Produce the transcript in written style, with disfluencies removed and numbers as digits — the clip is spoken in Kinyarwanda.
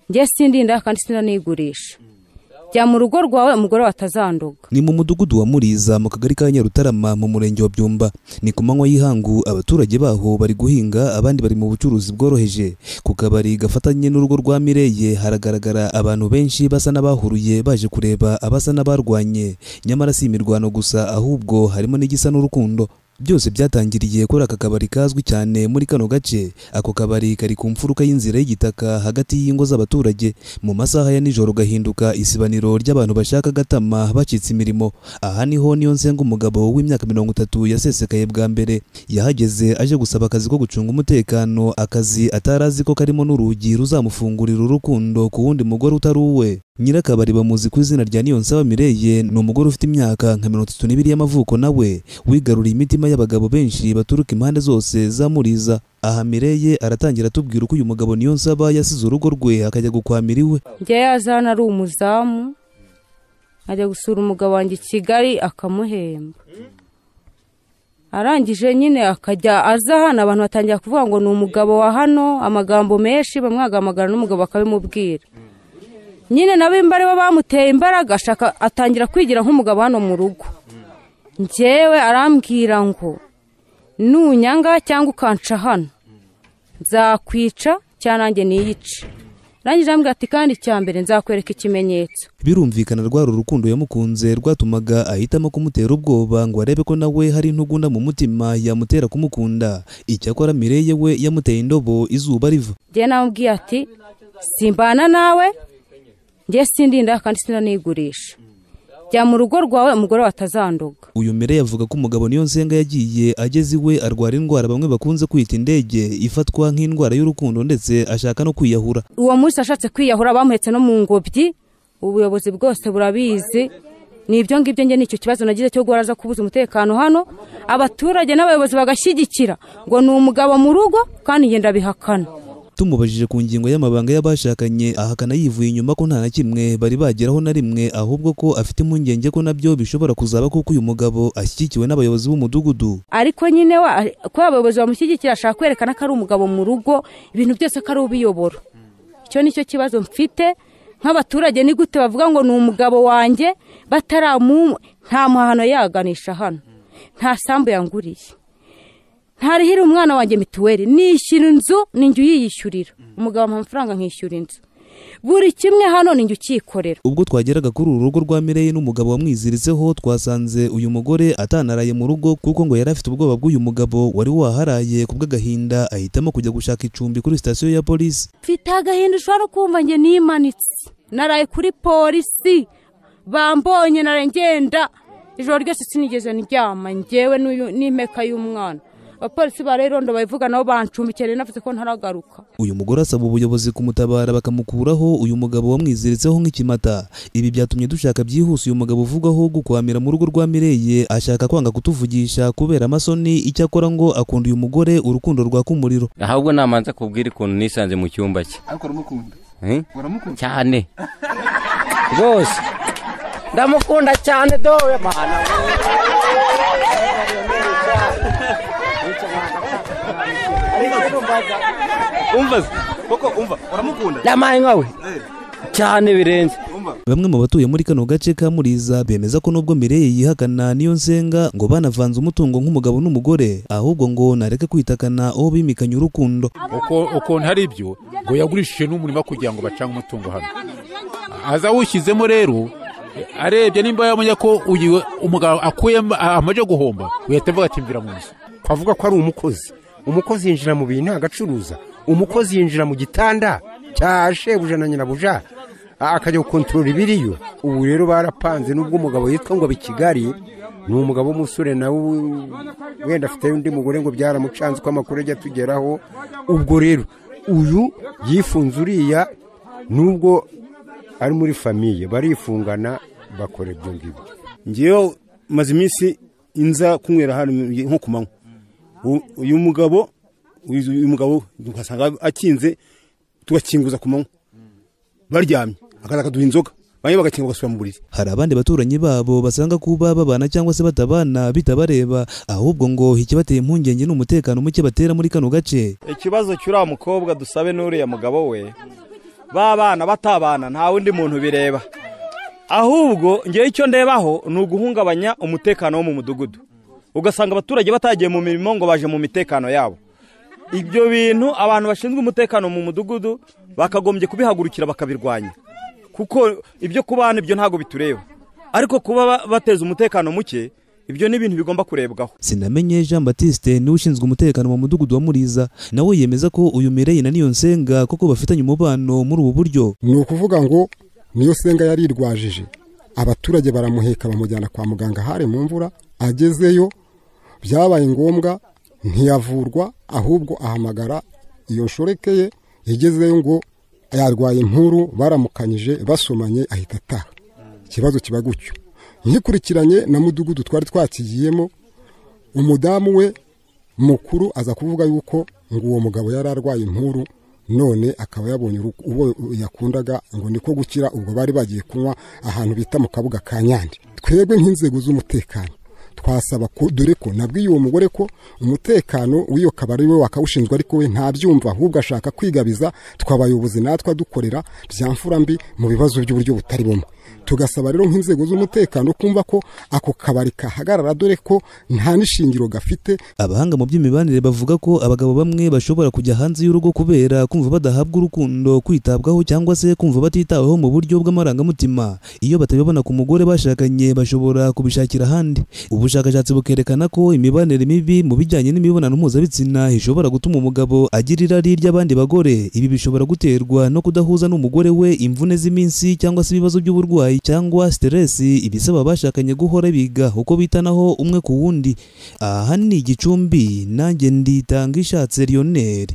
njye sindinda kandi sinanigurisha. Jya mu rugo rwawe umugore watazanduga. Ni mu mudugudu wa Muriza mu kagari ka Nyarutarama mu murenge wa Byumba. Ni ku manywa y'ihangu abaturage baho bari guhinga abandi bari mu bucuruzi bworoheje. Ku kabari gafatanye n'urugo rwa Mireye haragaragara abantu benshi basa n'abahuruye baje kureba abasa n'abarwanye. Nyamara si imirwano gusa ahubwo harimo n'igisa n'urukundo. Byose byatangiriye kuri aka kabari kazwi cyane muri kano gace. Ako kabari kari ku mfuruka y'inzira y'igitaka hagati y'ingo z'abaturage. Mu masaha ya nijoro gahinduka isibaniro ry'abantu bashaka gatama bacitse imirimo. Aha niho Niyonsenga umugabo w'imyaka 30 yasesekaye bwa mbere. Yahageze aje gusaba akazi ko gucunga umutekano, akazi atarazi ko karimo n'urugi ruzamufungurira urukundo ku wundi mugore utari uwe. Nyirakabari bamuzi ku izina rya Niyonsaba Mireye, ni umugore ufite imyaka nka 32 y'amavuko nawe wigaruriye imitima y'abagabo benshi baturuka impande zose za Muriza. Aha Mireye aratangira atubwira uko uyu mugabo Niyonsaba yasize urugo rwe akajya gukwamira iwe. Njye yazana ari umuzamu ajya gusura umugabo wanjye Kigali akamuhemba. Arangije nyine akajya aza hano abantu batangira kuvuga ngo ni umugabo wa hano, amagambo menshi bamwagamagara n'umugabo akabimubwira. Nyine nabe imbare bamuteye imbaraga ashaka atangira kwigira nk'umugabo hano mu rugo. Njyewe arambwira ngo nunyanga cyangwa ukanca hano nzakwica cyanange niyice. Rangije ambwira ati kandi cyambere nzakwereka ikimenyetso. Birumvikana rwaro urukundo yamukunze rwatumaga ahitamo kumutera ubwoba ngo arebe ko nawe hari intugunda mu mutima yamutera kumukunda. Icyakora Mireye we yamuteye indobo izuba riva. Njye namubwiye ati simbana nawe, njye sindinda kandi sinanigurisha. Jya mu rugo rwawe umugore watazanduga. Uyu Mireye avuga ko umugabo Niyonsenga yagiye ageze iwe arwara indwara bamwe bakunze kwita indege ifatwa nk'indwara y'urukundo ndetse ashaka no kwiyahura. Uwo munsi ashatse kwiyahura bamuhetse no mu ngobyi. Ubuyobozi bwose burabizi. Nibyo ngibyo nge nicyo kibazo nagize cyo gwaraza kubuza umutekano hano. Abaturage n'abayobozi bagashyigikira ngo ni umugabo mu rugo kandi ngenda bihakana. Tumubajije ku ngingo y'amabanga y'abashakanye ahakana yivuye inyuma ko nta na kimwe bari bageraho na rimwe, ahubwo ko afite impungenge ko nabyo bishobora kuzaba kuko uyu mugabo ashyigikiwe n'abayobozi b'umudugudu. Ariko nyine ko abayobozi bamushyigikira ashaka kwerekana ko ari umugabo mu rugo, ibintu byose ko ari ubiyobora. Icyo nicyo kibazo mfite nk'abaturage. Ni gute bavuga ngo ni umugabo wanjye nta muhano yaganisha hano, nta sambu yanguriye, ntarihira umwana wanjye mituweli, nishyura inzu ninjye uyiyishyurira. Umugabo amafaranga nkishyura inzu, buri kimwe hano ninjye ukikorera. Ubwo twageraga kuri uru rugo rwa Mireye n'umugabo wamwiziritseho twasanze uyu mugore atanaraye mu rugo kuko ngo yari afite ubwoba bw'uyu mugabo wari waharaye kubw'agahinda ahitamo kujya gushaka icumbi kuri sitasiyo ya polisi. Mfite agahinda ushobora kumva njye nimanitse, naraye kuri polisi bambonye narengenda ijoro ryose sinigeze ndyama njyewe n'impeka y'umwana. Abapolisi barerondo bayivuga nabo bancumbikere navuze ko ntaragaruka. Uyu mugore asaba ubuyobozi kumutabara bakamukuraho uyu mugabo wamwiziritseho nk'ikimata. Ibi byatumye dushaka byihuse uyu mugabo uvugaho gukwamira mu rugo rwa Mireye ashaka kwanga kutuvugisha kubera amasoni. Icyakora ngo akunda uyu mugore urukundo rwa kumuriro. Ahubwo namanza kubwira ikuntu nisanze mu cyumba cye. Ariko uramukunda? Uramukunda cyane rwose, ndamukunda cyane dowe mana. Umva uramukunda? Ndamaye nkawe cyane birenze. Bamwe mu batuye muri kano gace ka Muriza bemeza ko nubwo Mireye yihakana Niyonsenga ngo banavanze umutungo nk'umugabo n'umugore, ahubwo ngo nareke kwitakana aho bimikanye urukundo. Uko ntari ibyo ngo yagurishije n'umurima kugira ngo bacange umutungo hano. Aza wushyizemo rero arebye nimba yamenya ko uyu umugabo akuyemo amaje guhomba, uhita avuga ati mvira mu nzu. Kwavuga ko ari umukozi yinjira mu bintu agacuruza, umukozi yinjira mu gitanda cya shebuja na nyirabuja akajya gukontorora ibiriyo. Ubu rero barapanze n'ubwo umugabo yitwa ngo Kigali ni umugabo w'umusore nawe wenda afite undi mugore ngo byaramucanze ko amakuru ajya tugeraho. Ubwo rero uyu yifunze uriya nubwo ari muri famiye barifungana bakora ibyo ngibyo. Ngiyo maze iminsi inza kunywera hano nko kumanywa. Uyu mugabo ukasanga akinze tugakinguza kumanywa baryamye akaza akaduha inzoga banye bagakinga bagasubira mu buriri. Hari abandi baturanyi babo basanga kuba babana cyangwa se batabana bitabareba, ahubwo ngo ikibateye impungenge n'umutekano muke batera muri kano gace. Ikibazo cy'ura mukobwa dusabe n'uriya mugabo we babana batabana nta wundi muntu bireba, ahubwo ngewe icyo ndebaho ni uguhungabanya umutekano wo mu mudugudu, ugasanga abaturage batagiye mu mirimo ngo baje mu mitekano yabo. Ibyo bintu abantu bashinzwe umutekano mu mudugudu bakagombye kubihagurukira bakabirwanya, kuko ibyo kubana ibyo ntago bitureba, ariko kuba bateza umutekano muke ibyo ni ibintu bigomba kurebwaho. Sinamenye Jean Baptiste ni ushinzwe umutekano mu mudugudu wa Muriza, nawe yemeza ko uyu Mireille na Niyonsenga koko bafitanye umubano muri ubu buryo. Ni ukuvuga ngo Niyonsenga yarirwajije, abaturage baramuheka bamujyana kwa muganga hari mu mvura, agezeyo byabaye ngombwa ntiyavurwa, ahubwo ahamagara iyo nshoreke ye, igezeyo ngo yarwaye impuru, baramukanyije basomanye ahita ataha. Ikibazo kiba gutyo. Nkikurikiranye na mudugudu twari twakigiyemo, umudamu we mukuru aza kuvuga yuko ngo uwo mugabo yari arwaye impuru, none akaba yabonye uwo yakundaga ngo niko gukira. Ubwo bari bagiye kunywa ahantu bita mu Kabuga ka Nyandi. Twebwe nk'inzego z'umutekano twasaba ko, dore ko nabwiye uwo mugore ko umutekano w'iyo kabari we wakawushinzwe, ariko we ntabyumva, ahubwo ashaka kwigabiza twabayobozi natwe dukorera byamfura mbi mu bibazo by'uburyo butari bumwe. Tugasaba rero nk'inzego z'umutekano kumva ko ako kabari kahagarara, dore ko nta nishingiro gafite. Abahanga mu by'imibanire bavuga ko abagabo bamwe bashobora kujya hanze y'urugo kubera kumva badahabwa urukundo, kwitabwaho cyangwa se kumva batitaweho mu buryo bw'amarangamutima. Iyo batabibona ku mugore bashakanye bashobora kubishakira ahandi. Ubushakashatsi bukerekana ko imibanire mibi mu bijyanye n'imibonano mpuzabitsina ishobora gutuma umugabo agira irari ry'abandi bagore. Ibi bishobora guterwa no kudahuza n'umugore we, imvune z'iminsi cyangwa se ibibazo by'uburwayi cyangwa stress, ibisaba bashakanye guhora biga uko bitanaho umwe ku wundi. Aha ni Gicumbi, nanjye Nditanga Ishatse Lionel.